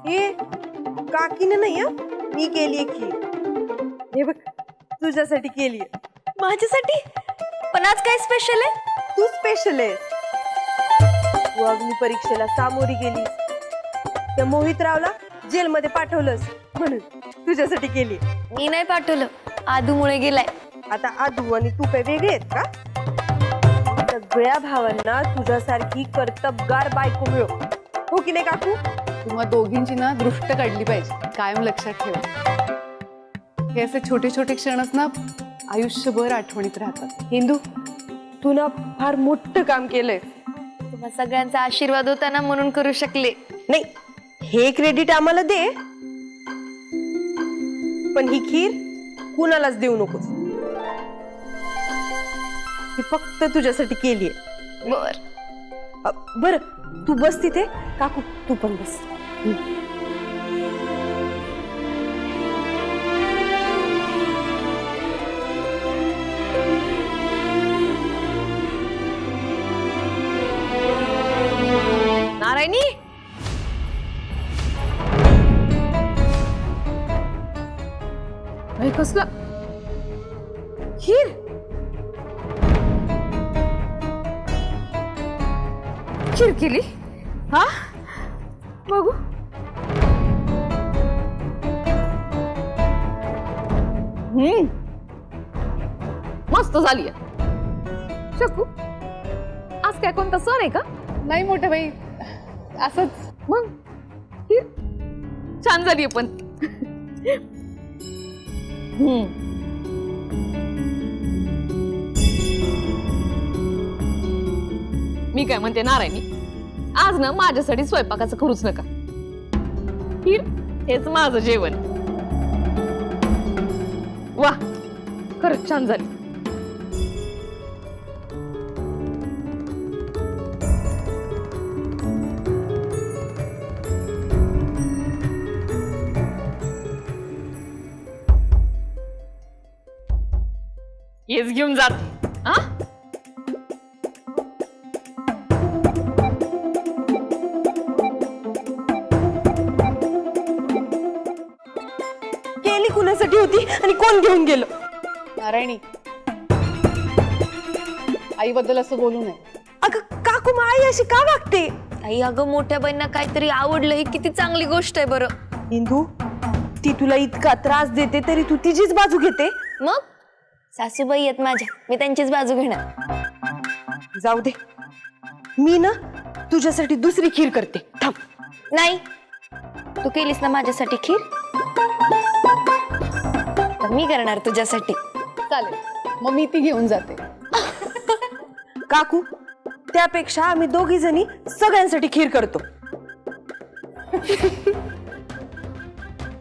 हे काकीने नाही मी केलीये खीर. हे बघ तुझ्यासाठी केलीये. माझ्यासाठी? पण आज काय स्पेशल आहे? तू स्पेशल आहेस. तू अग्नी परीक्षेला सामोरी गेलीस, त्या मोहितरावला जेलमध्ये पाठवलंस म्हणून तुझ्यासाठी केली. मी नाही पाठवलं, आदूमुळे गेलाय. आता आदू आणि तू काय वेगळे आहेत का? सगळ्या भावांना तुझ्यासारखी कर्तबगार बायको मिळो, हो की नाही काकू? तुम्हा दोघींची ना दृष्ट काढली पाहिजे, कायम लक्षात ठेवा. हे असे छोटे छोटे क्षणच ना आयुष्यभर आठवणीत राहतात. हिंदू, तू ना फार मोठं काम केलंय. तुम्हा सगळ्यांचा आशीर्वाद होता ना म्हणून करू शकले. नाही, हे क्रेडिट आम्हाला दे, पण ही खीर कुणालाच देऊ नकोस. ही फक्त तुझ्यासाठी केलीये. बर बर, तू बस तिथे. काकू तू पण बस. नारायणी, कसला खीर खीर केली? हा बघू. मस्त झाली. शकू, आज काय कोणता सण आहे का? नाही मोठ्या बाई, असंच. मग खीर छान झाली पण. मी काय म्हणते नारायणी, आज ना माझ्यासाठी स्वयंपाकाचं करूच नका. खीर हेच माझं जेवण. वा, खरंच छान झाली. हेच घेऊन जात. हा, केली कुणासाठी होती आणि कोण घेऊन गेलो? नारायणी, आईबद्दल असं बोलू नये. अगं काकू, मग आई अशी का वागते? आई, अगं मोठ्या बहिणीला काहीतरी आवडलं, ही किती चांगली गोष्ट आहे बरं. इंदू, ती तुला इतका त्रास देते तरी तू तिचीच बाजू घेते. मग सासूबाई आहेत माझ्या, मी त्यांचीच बाजू घेणार. जाऊ दे, मी ना तुझ्यासाठी दुसरी खीर करते. थांब. नाही, तू केलीस ना माझ्यासाठी खीर, तर मी करणार तुझ्यासाठी. चालेल, मग मी ती घेऊन जाते. काकू, त्यापेक्षा आम्ही दोघी जणी सगळ्यांसाठी खीर करतो.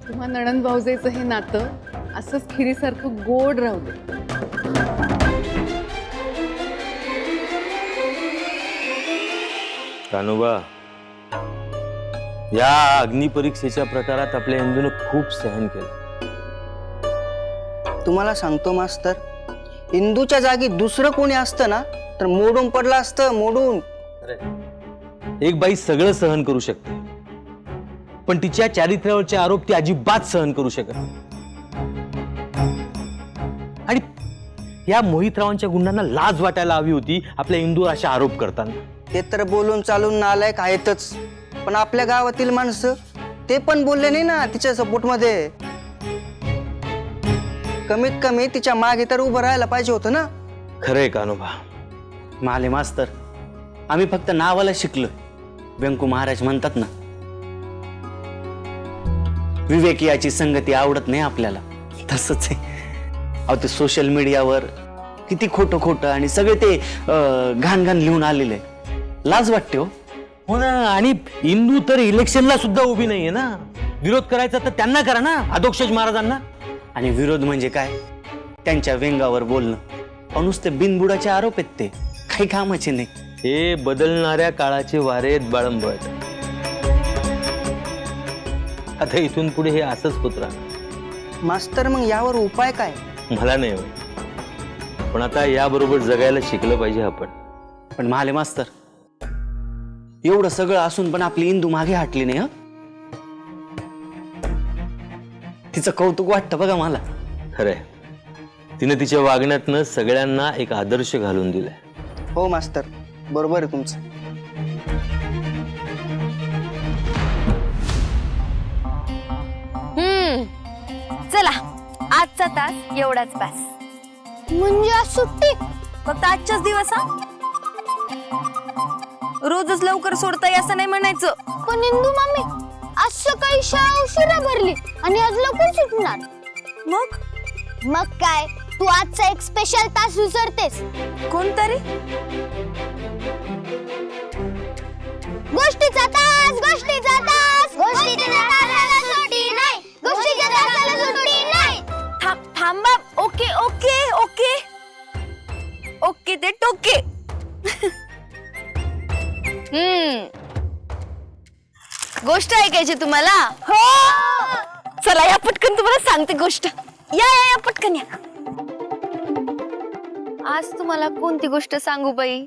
तुम्हा नणंद भाऊजेचं हे नातं असंच खिरीसारखं गोड राहू दे. कान्होबा, या अग्निपरीक्षेच्या प्रकारात आपल्या इंदूनं खूप सहन केलं. तुम्हाला सांगतो मास्तर, इंदूच्या जागी दुसरं कोणी असतं ना तर मोडून पडलं असतं, मोडून. एक बाई सगळं सहन करू शकते, पण तिच्या चारित्र्यावरचे आरोप ती अजिबात सहन करू शकत नाही. आणि या मोहितरावांच्या गुंडांना लाज वाटायला हवी होती आपल्या इंदूवर असे आरोप करताना. ते तर बोलून चालून नालायक आहेतच, पण आपल्या गावातील माणसं ते पण बोलले नाही ना तिच्या सपोर्ट मध्ये. कमीत कमी तिच्या मागे तर उभं राहायला पाहिजे होतं ना. खरंय कान्होबा. माले मास्तर, आम्ही फक्त नावाला शिकलोय. व्यंकू महाराज म्हणतात ना, विवेक याची संगती आवडत नाही आपल्याला. तसंच आहे. अहो, ते सोशल मीडियावर किती खोटं खोटं आणि सगळे ते घाण घाण लिहून आलेले. लाज वाटते. हो ना. आणि इंदू तर इलेक्शनला सुद्धा उभी नाहीये ना. विरोध करायचा तर त्यांना करा ना, अधोक्षज महाराजांना. आणि विरोध म्हणजे काय? त्यांच्या व्यंगावर बोलणं. अहो, नुसते बिनबुडाचे आरोप आहेत, ते काही कामाचे नाही. हे बदलणाऱ्या काळाचे वारे बाळंबट. आता इथून पुढे हे असंच होत राहणार. मास्तर, मग यावर उपाय काय? मला नाही होय, पण आता याबरोबर जगायला शिकलं पाहिजे आपण. पण माले मास्तर, एवढं सगळं असून पण आपली इंदू मागे हटली नाही. तिचं कौतुक वाटतं बघा मला. खरंय, तिने तिच्या वागण्यातनं सगळ्यांना एक आदर्श घालून दिलाय. हो मास्तर, बरोबर आहे तुमचं. चला आजचा तास एवढाच बस. म्हणजे आज सुट्टी? फक्त आजच्याच दिवस हा. रोजच लवकर सोडताय असं नाही म्हणायचं. पण इंदू मामी, आज सकाळी शाळा उशिरा भरली आणि आज लवकर सुटणार. मग काय, तू आजचा एक स्पेशल तास विसरतेस. कोणतरी गोष्टीचा तास, गोष्टीचा तास, गोष्टीच्या तासाला सुट्टी नाही, गोष्टीच्या तासाला सुट्टी नाही. थांबा. ओके ओके ओके ओके ते टोके. गोष्ट ऐकायची तुम्हाला? हो. चला या पटकन तुम्हाला सांगते गोष्ट. या पटकन या. आज तुम्हाला कोणती गोष्ट सांगू बाई?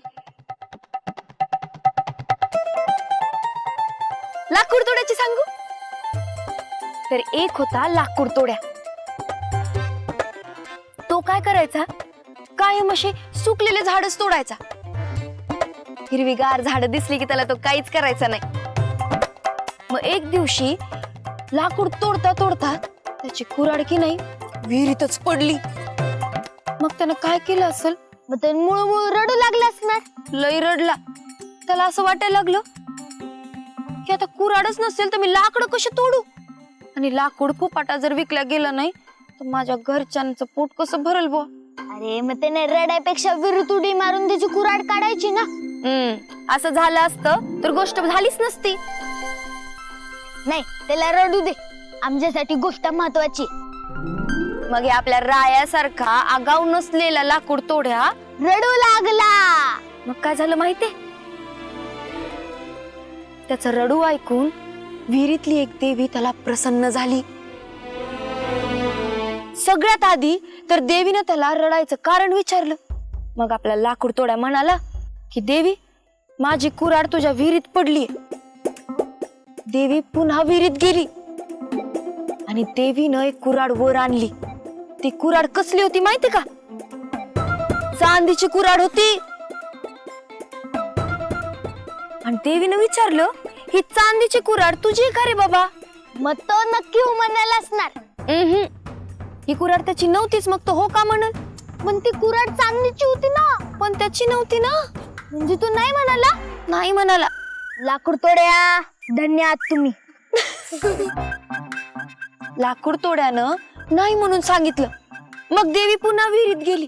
लाकूड तोड्याची सांगू? तर एक होता लाकूड तोड्या. तो काय करायचा, कायम असे सुकलेले झाडच तोडायचा. हिरवीगार झाड दिसली की त्याला तो काहीच करायचा नाही. मग एक दिवशी लाकूड तोडता तोडता त्याची कुऱ्हाड की नाही विहिरीतच पडली. मग त्यानं काय केलं असेल, मग ते मुळमुळ रडू लागला असणार. लई रडला. त्याला असं वाटायला लागलं की आता कुऱ्हाडच नसेल तर मी लाकडं कशी तोडू, आणि लाकूड फुपाटा जर विकल्या गेलं नाही तर माझ्या घरच्यांचं पोट कसं भरल बुवा. अरे मग त्याने रडायपेक्षा विहिरीत उडी मारून त्याची कुऱ्हाड काढायची ना. असं झालं असतं तर गोष्ट झालीच नसती. नाही, त्याला रडू दे, आमच्यासाठी गोष्ट महत्वाची. मग हे आपल्या रायासारखा आगाऊ नसलेला लाकूड तोड्या रडू लागला. मग काय झालं माहितीये? त्याचं रडू ऐकून विहिरीतली एक देवी त्याला प्रसन्न झाली. सगळ्यात आधी तर देवीनं त्याला रडायचं कारण विचारलं. मग आपला लाकूड तोड्या म्हणाला की देवी, माझी कुऱ्हाड तुझ्या विहिरीत पडली. देवी पुन्हा विहिरीत गेली आणि देवीनं एक कुऱ्हाड वर आणली. ती कुऱ्हाड कसली होती माहिती का? चांदीची कुऱ्हाड होती. आणि देवीनं विचारलं, ही चांदीची कुऱ्हाड तुझी का रे बाबा? मग तो नक्की हो म्हणाला असणार. ही कुऱ्हाड त्याची नव्हतीच. मग तो हो का म्हणल? पण ती कुऱ्हाड चांदीची होती ना. पण त्याची नव्हती ना. म्हणजे तू नाही म्हणाला? नाही म्हणाला. लाकूड तोड्या, धन्यवाद तुम्ही. लाकूड तोड्यानं नाही म्हणून सांगितलं. मग देवी पुन्हा विहिरीत गेली.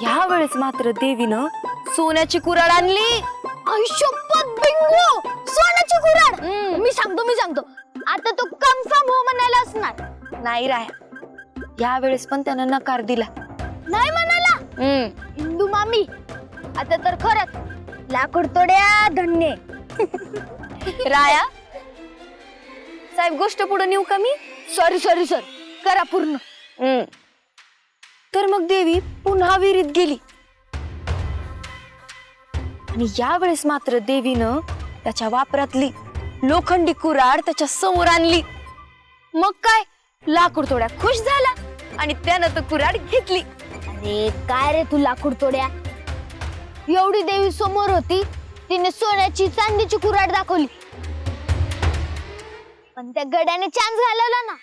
या वेळेस मात्र देवीनं सोन्याची कुऱ्हाड आणली. आयुष्यपत बिंगो, सोन्याची कुऱ्हाड. मी सांगतो आता तो कन्फर्म हो म्हणाला असणार. नाही राया, या वेळेस पण त्यानं नकार दिला. नाही म्हणाला. इंदू मामी, आता तर खरंच लाकूड तोड्या धन्य. राया साहेब, गोष्ट पुढे नेऊ का मी? सॉरी करा पूर्ण. तर मग देवी पुन्हा विहिरीत गेली आणि यावेळेस मात्र देवीनं त्याच्या वापरातली लोखंडी कुऱ्हाड त्याच्या समोर आणली. मग काय, लाकूड तोड्या खुश झाला आणि त्यानं तो कुऱ्हाड घेतली. अरे काय रे तू लाकूड तोड्या, एवढी देवी समोर होती, तिने सोन्याची चांदीची कुऱ्हाड दाखवली, पण त्या गड्याने चान्स घालवला ना.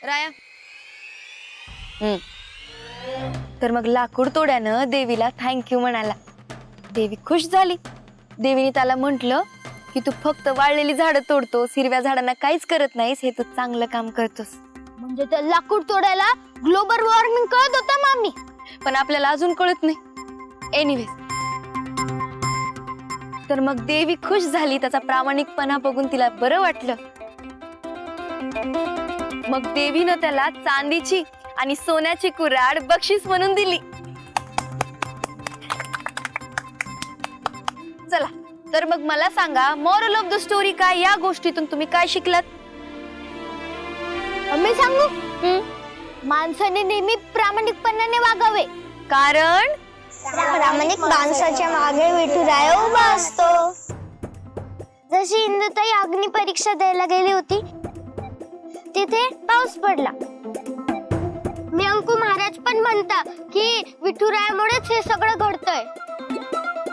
राया तर मग लाकूड तोड्यानं देवीला थँक्यू म्हणाला. देवी खुश झाली. देवीने त्याला म्हंटल की तू फक्त वाळलेली झाडं तोडतोस, हिरव्या झाडांना काहीच करत नाहीस, हे तू चांगलं काम करतोस. म्हणजे त्या लाकूड तोड्याला ग्लोबल वॉर्मिंग कळत होतं मामी, पण आपल्याला अजून कळत नाही. एनिवेज, तर मग देवी खुश झाली. त्याचा प्रामाणिकपणा बघून तिला बरं वाटलं. मग देवीनं त्याला चांदीची आणि सोन्याची कुऱ्हाड बक्षीस म्हणून दिली. चला तर मग मला सांगा, मॉरल ऑफ द स्टोरी काय? या गोष्टीतून तुम्ही काय शिकलात? मी सांगू? माणसाने नेहमी प्रामाणिकपणाने वागावे, कारण प्रामाणिक माणसाच्या मागे विठुराया उभा असतो. जशी इंदुताई अग्निपरीक्षा द्यायला गेली होती, तिथे पाऊस पडला. मी अंकू महाराज पण म्हणता की विठुरायामुळेच हे सगळं घडतंय.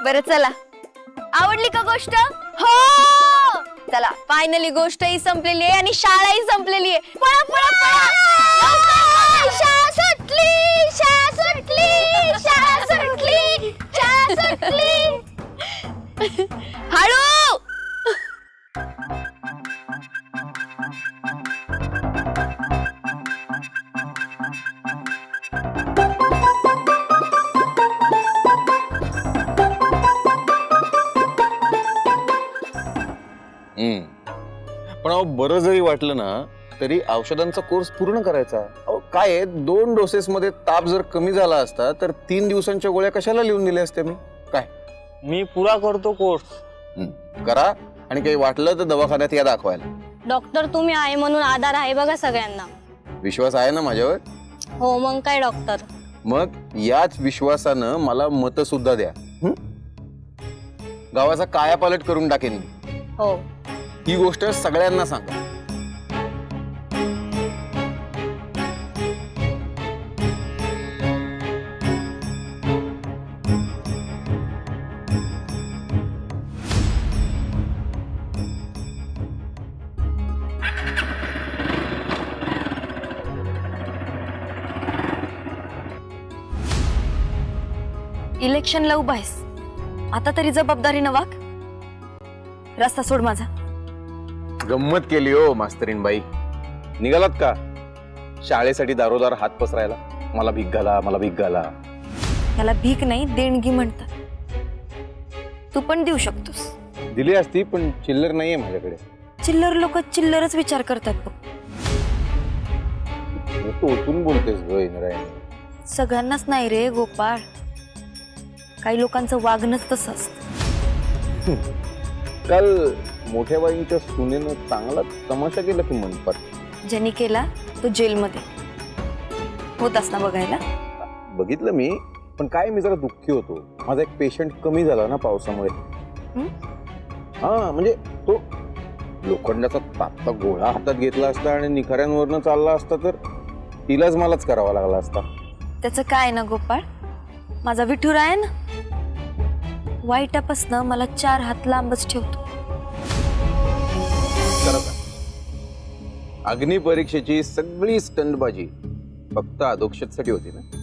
बरं चला, आवडली का गोष्ट? हो. चला, फायनली गोष्टही संपलेली आहे आणि शाळाही संपलेली आहे. पळा पळा पळा. शाळा सुटली, शाळा सुटली, शाळा सुटली, शाळा सुटली. हळू. पण अहो बरं जरी वाटलं ना तरी औषधांचा कोर्स पूर्ण करायचा. अहो काय आहे, 2 डोसेस मध्ये ताप जर कमी झाला असता तर 3 दिवसांच्या गोळ्या कशाला लिहून दिल्या असत्या मी? काय मी पुरा करतो कोर्स. करा, आणि काही वाटलं तर दवाखान्यात या दाखवायला. डॉक्टर तुम्ही आहे म्हणून आधार आहे बघा सगळ्यांना. विश्वास आहे ना माझ्यावर? हो मग काय डॉक्टर. मग याच विश्वासानं मला मत सुद्धा द्या. गावाचा कायापालट करून टाकेन मी. हो. ही गोष्ट सगळ्यांना सांगा. इलेक्शनला उभा आहेस, आता तरी जबाबदारीनं वाग. रस्ता सोड माझा. गंमत केली हो मास्तरीन बाई. निघालात का शाळेसाठी दारोदार हात पसरायला? मला भीक घाला, मला भीक घाला. त्याला भीक नाही, देणगी म्हणतात. तू पण देऊ शकतोस. दिली असती पण चिल्लर नाहीये माझ्याकडे. चिल्लर लोक चिल्लरच विचार करतात बघ. टोचून बोलतेस ग इंद्रायणी. सगळ्यांनाच नाही रे गोपाळ, काही लोकांचं वागणंच तसं असतं. काल मोठ्या बाईंच्या सुनेनं चांगला तमाशा केला की मनपात. ज्यांनी केला तो जेलमध्ये होतास ना बघायला. बघितलं मी, पण काय मी जरा दुःखी होतो. माझा एक पेशंट कमी झाला ना पावसामुळे. हा म्हणजे तो लोखंडाचा तापता गोळा हातात घेतला असता आणि निखाऱ्यांवरनं चालला असता तर तिलाच मलाच करावा लागला असता. त्याचं काय ना गोपाळ, माझा विठुराय ना वाईटापासनं मला 4 हात लांबच ठेवतो. अग्निपरीक्षेची सगळी स्टंटबाजी फक्त अधोक्षतेसाठी होती ना.